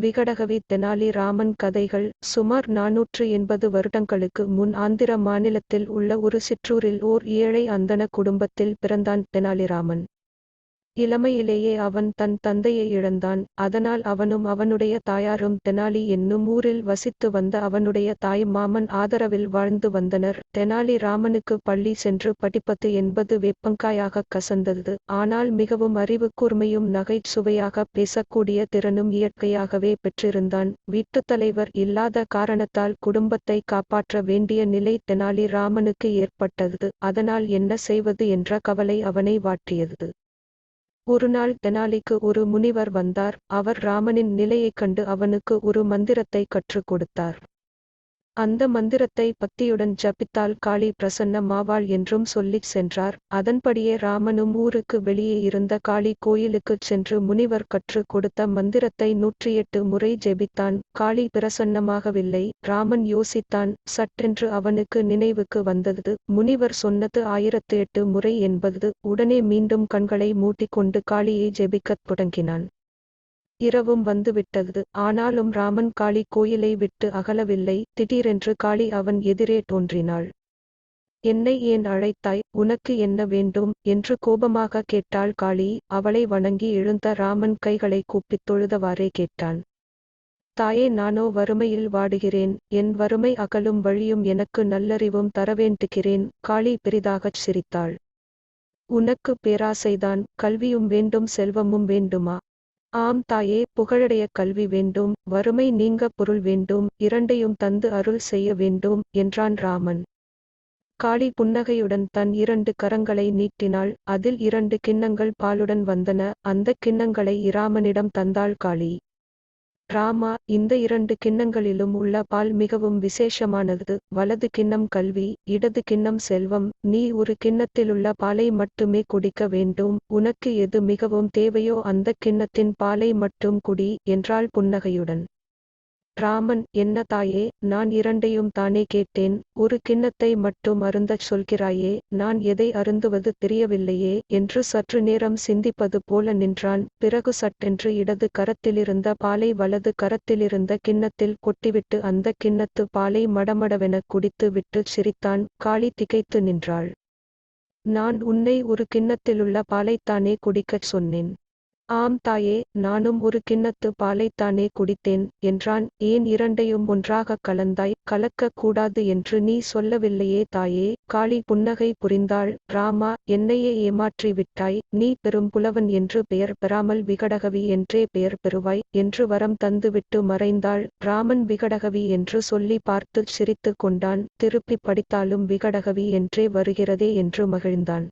விகடகவி தெனாலி ராமன் கதைகள் சுமார் 480 வருடங்களுக்கு முன் ஆந்திர மாநிலத்தில் உள்ள ஒரு சிற்றூரில் ஓர் ஏழை அந்தண குடும்பத்தில் பிறந்தான் தெனாலிராமன். இளமையிலேயே அவன் தன் தந்தையை இழந்தான். அதனால் அவனும் அவனுடைய தாயாரும் தெனாலி என்னும் ஊரில் வசித்து வந்த அவனுடைய தாய் மாமன் ஆதரவில் வாழ்ந்து வந்தனர். தெனாலி ராமனுக்கு பள்ளி சென்று படிப்பது என்பது வேப்பங்காயாக கசந்தது. ஆனால் மிகவும் அறிவு கூர்மையும் நகைச்சுவையாக பேசக்கூடிய திறனும் இயற்கையாகவே பெற்றிருந்தான். வீட்டுத்தலைவர் இல்லாத காரணத்தால் குடும்பத்தை காப்பாற்ற வேண்டிய நிலை தெனாலி ராமனுக்கு ஏற்பட்டது. அதனால் என்ன செய்வது என்ற கவலை அவனை வாட்டியது. ஒருநாள் தெனாலிக்கு ஒரு முனிவர் வந்தார். அவர் ராமனின் நிலையைக் கண்டு அவனுக்கு ஒரு மந்திரத்தை கற்றுக் கொடுத்தார். அந்த மந்திரத்தை பக்தியுடன் ஜபித்தால் காளி பிரசன்னமாவாள் என்றும் சொல்லிச் சென்றார். அதன்படியே ராமனும் ஊருக்கு வெளியே இருந்த காளி கோயிலுக்குச் சென்று முனிவர் கற்றுக் கொடுத்த மந்திரத்தை 108 முறை ஜெபித்தான். காளி பிரசன்னமாகவில்லை. ராமன் யோசித்தான். சட்டென்று அவனுக்கு நினைவுக்கு வந்தது, முனிவர் சொன்னது 1008 முறை என்பது. உடனே மீண்டும் கண்களை மூடிக்கொண்டு காளியை ஜெபிக்கத் தொடங்கினான். இரவும் வந்துவிட்டது. ஆனாலும் ராமன் காளி கோயிலை விட்டு அகலவில்லை. திடீரென்று காளி அவன் எதிரே தோன்றினாள். என்னை ஏன் அழைத்தாய்? உனக்கு என்ன வேண்டும்? என்று கோபமாக கேட்டாள் காளி. அவளை வணங்கி எழுந்த ராமன் கைகளை கூப்பித் தொழுதவாறே கேட்டான். தாயே, நானோ வறுமையில் வாடுகிறேன். என் வறுமை அகலும் வழியும் எனக்கு நல்லறிவும் தரவேண்டுகிறேன். காளி பெரிதாகச் சிரித்தாள். உனக்கு பேராசைதான். கல்வியும் வேண்டும், செல்வமும் வேண்டுமா? ஆம் தாயே, புகழடைய கல்வி வேண்டும், வறுமை நீங்க பொருள் வேண்டும், இரண்டையும் தந்து அருள் செய்ய வேண்டும் என்றான் ராமன். காளி புன்னகையுடன் தன் 2 கரங்களை நீட்டினாள். அதில் 2 கிண்ணங்கள் பாலுடன் வந்தன. அந்த கிண்ணங்களை இராமனிடம் தந்தாள் காளி. ராமா, இந்த 2 கிண்ணங்களிலும் உள்ள பால் மிகவும் விசேஷமானது. வலது கிண்ணம் கல்வி, இடது கிண்ணம் செல்வம். நீ ஒரு கிண்ணத்திலுள்ள பாலை மட்டுமே குடிக்க வேண்டும். உனக்கு எது மிகவும் தேவையோ அந்த கிண்ணத்தின் பாலை மட்டும் குடி என்றாள் புன்னகையுடன். ராமன், என்ன தாயே, நான் 2ஐயும் தானே கேட்டேன். ஒரு கிண்ணத்தை மட்டும் அருந்தச் சொல்கிறாயே, நான் எதை அருந்துவது தெரியவில்லையே என்று சற்று நேரம் சிந்திப்பது போல நின்றான். பிறகு சட்டென்று இடது கரத்திலிருந்த பாலை வலது கரத்திலிருந்த கிண்ணத்தில் கொட்டிவிட்டு அந்த கிண்ணத்து பாலை மடமடவென குடித்து விட்டு சிரித்தான். காளி திகைத்து நின்றாள். நான் உன்னை ஒரு கிண்ணத்திலுள்ள பாலைத்தானே குடிக்கச் சொன்னேன். ஆம் தாயே, நானும் ஒரு கிண்ணத்து பாலைத்தானே குடித்தேன் என்றான். ஏன் 2ஐயும் ஒன்றாகக் கலந்தாய்? கலக்கக் கூடாது என்று நீ சொல்லவில்லையே தாயே. காளி புன்னகை புரிந்தாள். ராமா, என்னையே ஏமாற்றி விட்டாய். நீ பெரும் புலவன் என்று பெயர் பெறாமல் விகடகவி என்றே பெயர் பெறுவாய் என்று வரம் தந்துவிட்டு மறைந்தாள். ராமன் விகடகவி என்று சொல்லி பார்த்துச் சிரித்து கொண்டான். திருப்பி படித்தாலும் விகடகவி என்றே வருகிறதே என்று மகிழ்ந்தான்.